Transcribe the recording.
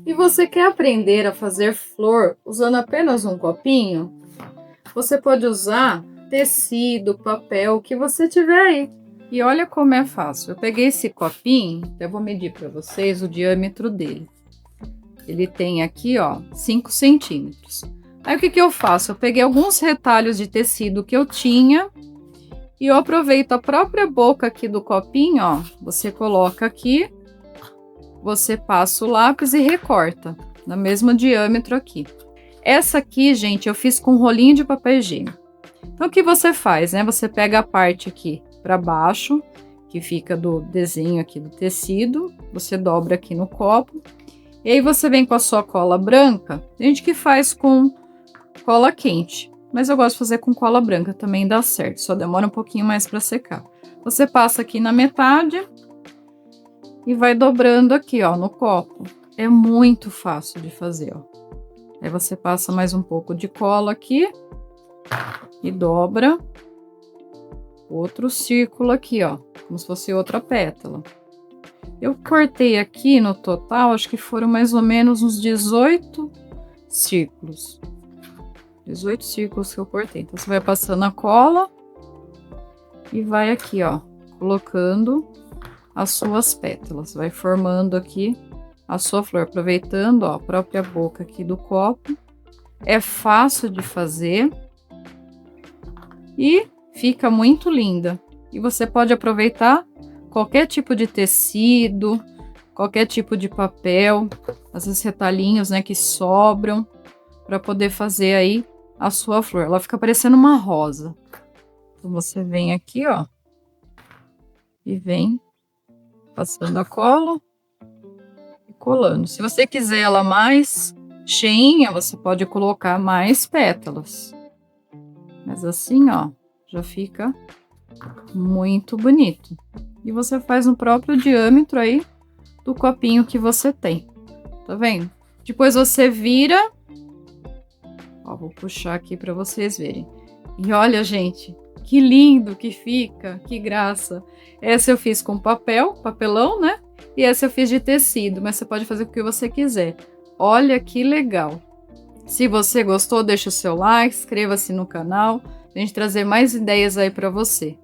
E você quer aprender a fazer flor usando apenas um copinho? Você pode usar tecido, papel, o que você tiver aí. E olha como é fácil. Eu peguei esse copinho, eu vou medir para vocês o diâmetro dele. Ele tem aqui, ó, 5 centímetros. Aí o que eu faço? Eu peguei alguns retalhos de tecido que eu tinha e eu aproveito a própria boca aqui do copinho, ó. Você coloca aqui, você passa o lápis e recorta no mesmo diâmetro aqui. Essa aqui, gente, eu fiz com um rolinho de papel higiênico. Então, o que você faz, né? Você pega a parte aqui para baixo, que fica do desenho aqui do tecido, você dobra aqui no copo, e aí você vem com a sua cola branca. Tem gente que faz com cola quente, mas eu gosto de fazer com cola branca, também dá certo, só demora um pouquinho mais para secar. Você passa aqui na metade e vai dobrando aqui, ó, no copo. É muito fácil de fazer, ó. Aí você passa mais um pouco de cola aqui e dobra outro círculo aqui, ó, como se fosse outra pétala. Eu cortei aqui no total, acho que foram mais ou menos uns 18 círculos. 18 círculos que eu cortei. Então, você vai passando a cola e vai aqui, ó, colocando as suas pétalas. Vai formando aqui a sua flor, aproveitando, ó, a própria boca aqui do copo. É fácil de fazer e fica muito linda. E você pode aproveitar qualquer tipo de tecido, qualquer tipo de papel, esses retalhinhos, né, que sobram, para poder fazer aí a sua flor. Ela fica parecendo uma rosa. Então, você vem aqui, ó, e vem passando a cola e colando. Se você quiser ela mais cheinha, você pode colocar mais pétalas. Mas assim, ó, já fica muito bonito. E você faz no próprio diâmetro aí do copinho que você tem. Tá vendo? Depois você vira. Ó, vou puxar aqui para vocês verem. E olha, gente, que lindo que fica, que graça. Essa eu fiz com papelão, né? E essa eu fiz de tecido, mas você pode fazer com o que você quiser. Olha que legal. Se você gostou, deixa o seu like, inscreva-se no canal, pra gente trazer mais ideias aí para você.